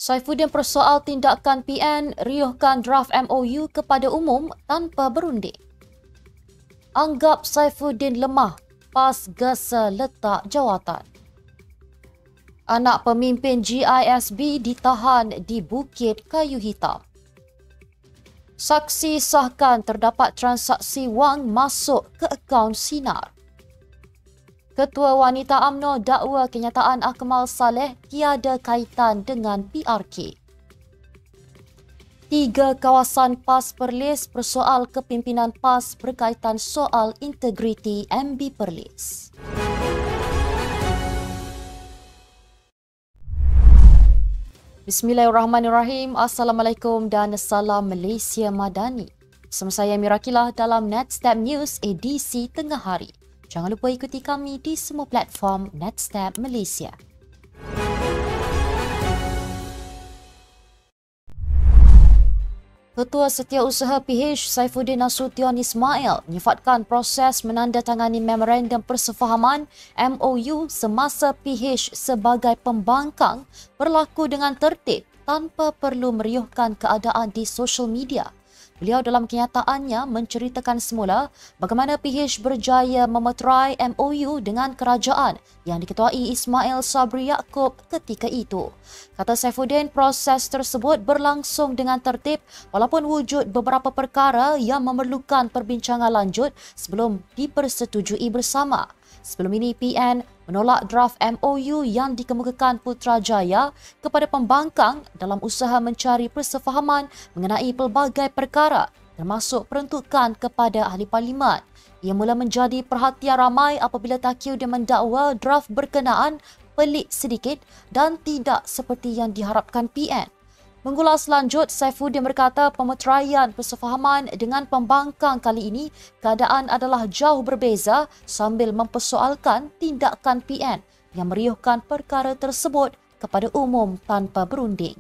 Saifuddin persoal tindakan PN riuhkan draft MOU kepada umum tanpa berunding. Anggap Saifuddin lemah, PAS gesa letak jawatan. Anak pemimpin GISB ditahan di Bukit Kayu Hitam. Saksi sahkan terdapat transaksi wang masuk ke akaun Sinar. Ketua Wanita UMNO dakwa kenyataan Akmal Saleh tiada kaitan dengan PRK. 3 kawasan PAS Perlis persoal kepimpinan PAS berkaitan soal integriti MB Perlis. Bismillahirrahmanirrahim. Assalamualaikum dan salam Malaysia Madani. Bersama saya Mirakilah dalam Netstep News edisi tengah hari. Jangan lupa ikuti kami di semua platform Netstep Malaysia. Ketua Setiausaha PH Saifuddin Nasution Ismail menyifatkan proses menandatangani memorandum persefahaman MOU semasa PH sebagai pembangkang berlaku dengan tertib tanpa perlu meriuhkan keadaan di sosial media. Beliau dalam kenyataannya menceritakan semula bagaimana PH berjaya memeterai MOU dengan kerajaan yang diketuai Ismail Sabri Yaakob ketika itu. Kata Saifuddin, proses tersebut berlangsung dengan tertib walaupun wujud beberapa perkara yang memerlukan perbincangan lanjut sebelum dipersetujui bersama. Sebelum ini, PN menolak draft MOU yang dikemukakan Putrajaya kepada pembangkang dalam usaha mencari persefahaman mengenai pelbagai perkara termasuk peruntukan kepada ahli parlimen. Ia mula menjadi perhatian ramai apabila Taqiyuddin mendakwa draft berkenaan pelik sedikit dan tidak seperti yang diharapkan PN. Mengulas lanjut, Saifuddin berkata pemeteraian persefahaman dengan pembangkang kali ini keadaan adalah jauh berbeza sambil mempersoalkan tindakan PN yang meriuhkan perkara tersebut kepada umum tanpa berunding.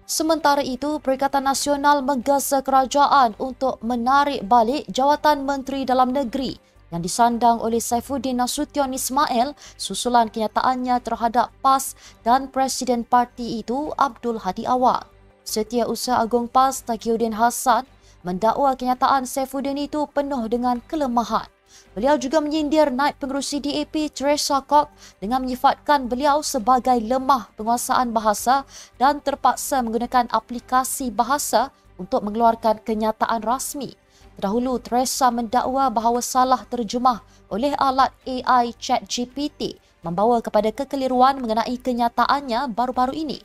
Sementara itu, Perikatan Nasional menggesa kerajaan untuk menarik balik jawatan Menteri Dalam Negeri yang disandang oleh Saifuddin Nasution Ismail susulan kenyataannya terhadap PAS dan Presiden Parti itu Abdul Hadi Awang. Setiausaha Agung PAS Taqiyuddin Hassan mendakwa kenyataan Saifuddin itu penuh dengan kelemahan. Beliau juga menyindir Naib Pengerusi DAP Teresa Kok dengan menyifatkan beliau sebagai lemah penguasaan bahasa dan terpaksa menggunakan aplikasi bahasa untuk mengeluarkan kenyataan rasmi. Terdahulu, Teresa mendakwa bahawa salah terjemah oleh alat AI ChatGPT membawa kepada kekeliruan mengenai kenyataannya baru-baru ini.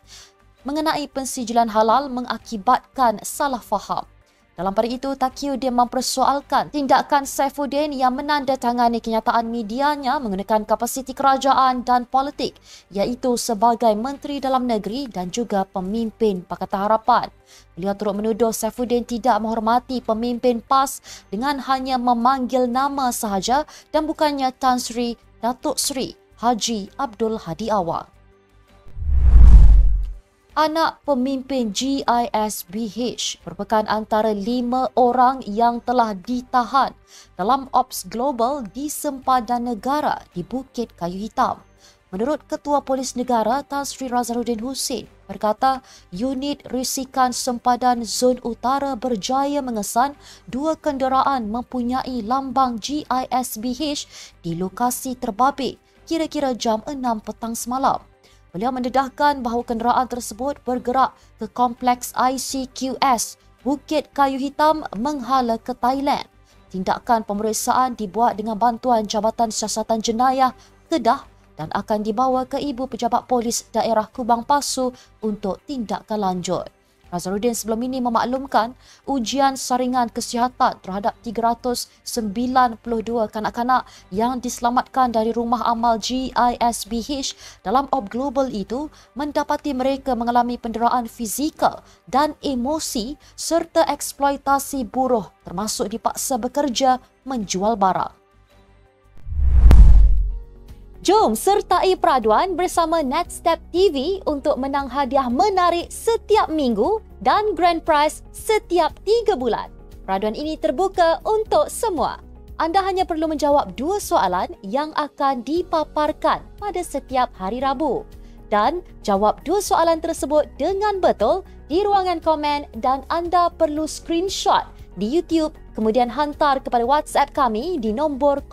Mengenai pensijilan halal mengakibatkan salah faham. Dalam pada itu, Taqiyuddin mempersoalkan tindakan Saifuddin yang menandatangani kenyataan medianya menggunakan kapasiti kerajaan dan politik, iaitu sebagai Menteri Dalam Negeri dan juga pemimpin Pakatan Harapan. Beliau turut menuduh Saifuddin tidak menghormati pemimpin PAS dengan hanya memanggil nama sahaja dan bukannya Tan Sri Datuk Seri Haji Abdul Hadi Awang. Anak pemimpin GISBH merupakan antara 5 orang yang telah ditahan dalam Ops Global di Sempadan Negara di Bukit Kayu Hitam. Menurut Ketua Polis Negara Tan Sri Razaluddin Hussein berkata, unit risikan Sempadan Zon Utara berjaya mengesan 2 kenderaan mempunyai lambang GISBH di lokasi terbabit kira-kira jam 6 petang semalam. Beliau mendedahkan bahawa kenderaan tersebut bergerak ke kompleks ICQS Bukit Kayu Hitam menghala ke Thailand. Tindakan pemeriksaan dibuat dengan bantuan Jabatan Siasatan Jenayah Kedah dan akan dibawa ke Ibu Pejabat Polis Daerah Kubang Pasu untuk tindakan lanjut. Razaluddin sebelum ini memaklumkan ujian saringan kesihatan terhadap 392 kanak-kanak yang diselamatkan dari rumah amal GISBH dalam Op Global itu mendapati mereka mengalami penderaan fizikal dan emosi serta eksploitasi buruh termasuk dipaksa bekerja menjual barang. Jom sertai peraduan bersama Netstep TV untuk menang hadiah menarik setiap minggu dan grand prize setiap 3 bulan. Peraduan ini terbuka untuk semua. Anda hanya perlu menjawab 2 soalan yang akan dipaparkan pada setiap hari Rabu. Dan jawab dua soalan tersebut dengan betul di ruangan komen dan anda perlu screenshot di YouTube kemudian hantar kepada WhatsApp kami di nombor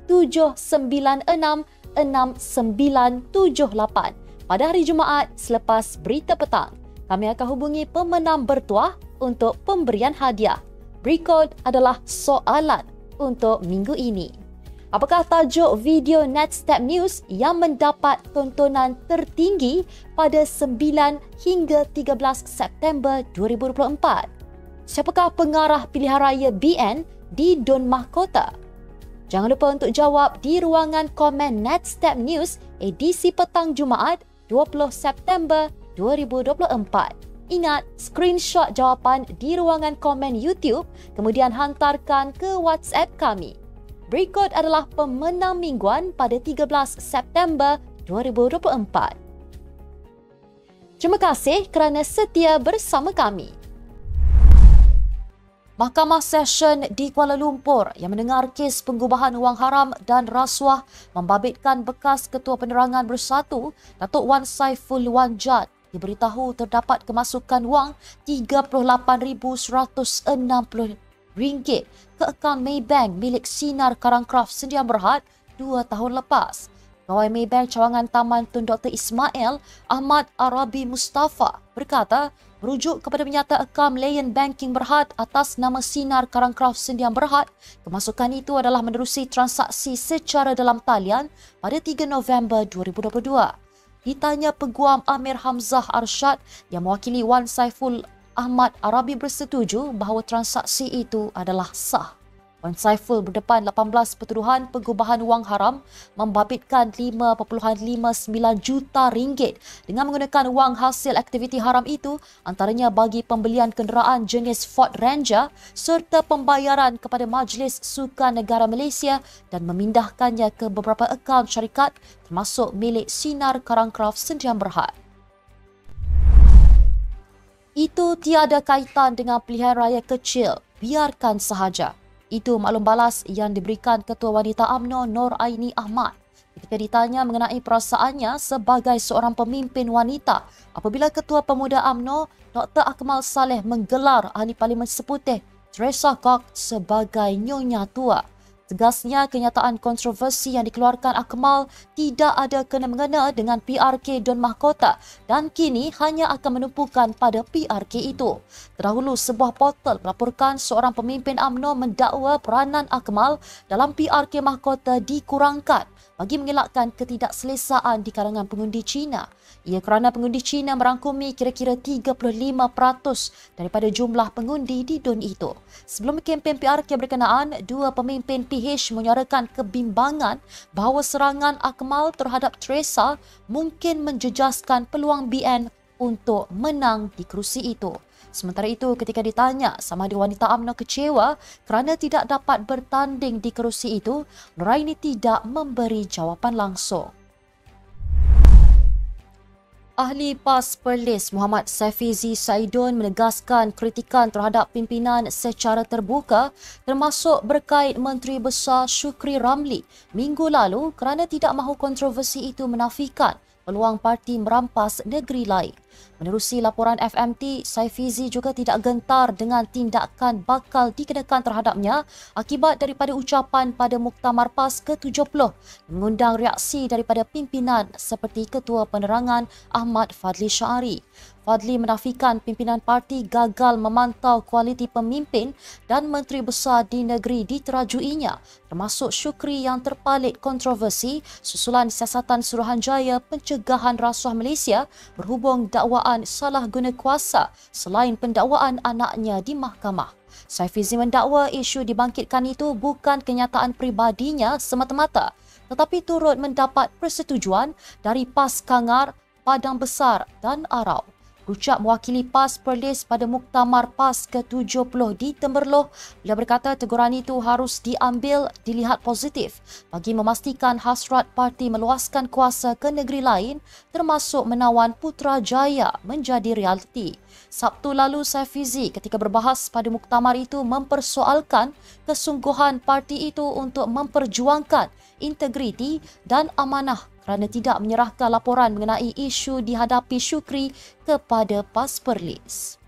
017-796-6978 pada hari Jumaat selepas berita petang. Kami akan hubungi pemenang bertuah untuk pemberian hadiah. Berikut adalah soalan untuk minggu ini. Apakah tajuk video Netstab News yang mendapat tontonan tertinggi pada 9 hingga 13 September 2024? Siapakah pengarah pilihan raya BN di Dun Mahkota? Jangan lupa untuk jawab di ruangan komen Netstab News edisi petang Jumaat 20 September 2024. Ingat, screenshot jawapan di ruangan komen YouTube kemudian hantarkan ke WhatsApp kami. Berikut adalah pemenang mingguan pada 13 September 2024. Terima kasih kerana setia bersama kami. Mahkamah Session di Kuala Lumpur yang mendengar kes pengubahan wang haram dan rasuah membabitkan bekas Ketua Penerangan Bersatu, Datuk Wan Saiful Wan Jad, diberitahu terdapat kemasukan wang RM38,160 ke akaun Maybank milik Sinar Karangkraf Sdn Bhd 2 tahun lepas. Pegawai Maybank Cawangan Taman Tun Dr. Ismail Ahmad Arabi Mustafa berkata, merujuk kepada penyata akaun Lion Banking Berhad atas nama Sinar Karangkraf Sdn Bhd, kemasukan itu adalah menerusi transaksi secara dalam talian pada 3 November 2022. Ditanya Peguam Amir Hamzah Arshad yang mewakili Wan Saiful Ahmad Arabi bersetuju bahawa transaksi itu adalah sah. Wan Saiful berdepan 18 pertuduhan pengubahan wang haram membabitkan RM5.59 juta dengan menggunakan wang hasil aktiviti haram itu antaranya bagi pembelian kenderaan jenis Ford Ranger serta pembayaran kepada Majlis Sukan Negara Malaysia dan memindahkannya ke beberapa akaun syarikat termasuk milik Sinar Karangkraf Sdn Bhd. Itu tiada kaitan dengan pilihan raya kecil, biarkan sahaja. Itu maklum balas yang diberikan Ketua Wanita UMNO Nur Aini Ahmad ketika ditanya mengenai perasaannya sebagai seorang pemimpin wanita apabila Ketua Pemuda UMNO Dr. Akmal Saleh menggelar Ahli Parlimen Seputih Teresa Kok sebagai Nyonya Tua. Tegasnya, kenyataan kontroversi yang dikeluarkan Akmal tidak ada kena-mengena dengan PRK Dun Mahkota dan kini hanya akan menumpukan pada PRK itu. Terdahulu, sebuah portal melaporkan seorang pemimpin UMNO mendakwa peranan Akmal dalam PRK Mahkota dikurangkan bagi mengelakkan ketidakselesaan di kalangan pengundi Cina. Ia kerana pengundi Cina merangkumi kira-kira 35% daripada jumlah pengundi di Dun itu. Sebelum kempen PRK berkenaan, dua pemimpin PH menyuarakan kebimbangan bahawa serangan Akmal terhadap Teresa mungkin menjejaskan peluang BN untuk menang di kerusi itu. Sementara itu, ketika ditanya sama ada wanita UMNO kecewa kerana tidak dapat bertanding di kerusi itu, Nuraini tidak memberi jawapan langsung. Ahli PAS Perlis Muhammad Saifizi Saidun menegaskan kritikan terhadap pimpinan secara terbuka termasuk berkait Menteri Besar Shukri Ramli minggu lalu kerana tidak mahu kontroversi itu menafikan peluang parti merampas negeri lain. Menerusi laporan FMT, Saifizi juga tidak gentar dengan tindakan bakal dikenakan terhadapnya akibat daripada ucapan pada Muktamar PAS ke-70 mengundang reaksi daripada pimpinan seperti Ketua Penerangan Ahmad Fadli Syari. Fadli menafikan pimpinan parti gagal memantau kualiti pemimpin dan menteri besar di negeri diterajuinya, termasuk Syukri yang terpalit kontroversi susulan siasatan Suruhanjaya Pencegahan Rasuah Malaysia berhubung dakwaan salah guna kuasa selain pendakwaan anaknya di mahkamah. Saifizi mendakwa isu dibangkitkan itu bukan kenyataan peribadinya semata-mata, tetapi turut mendapat persetujuan dari PAS Kangar, Padang Besar dan Arau. Ucap mewakili PAS Perlis pada Muktamar PAS ke-70 di Temberloh, beliau berkata teguran itu harus dilihat positif bagi memastikan hasrat parti meluaskan kuasa ke negeri lain termasuk menawan Putrajaya menjadi realiti. Sabtu lalu, Saifizi ketika berbahas pada muktamar itu mempersoalkan kesungguhan parti itu untuk memperjuangkan integriti dan amanah kerana tidak menyerahkan laporan mengenai isu dihadapi Syukri kepada PAS Perlis.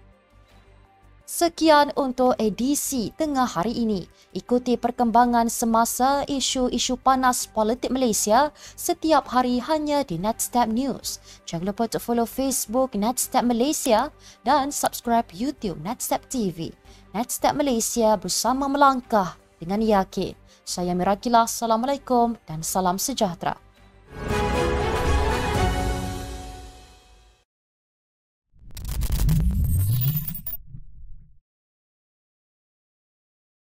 Sekian untuk edisi tengah hari ini. Ikuti perkembangan semasa isu-isu panas politik Malaysia setiap hari hanya di Netstep News. Jangan lupa untuk follow Facebook Netstep Malaysia dan subscribe YouTube Netstep TV. Netstep Malaysia bersama melangkah dengan yakin. Saya Mirakila, Assalamualaikum dan salam sejahtera.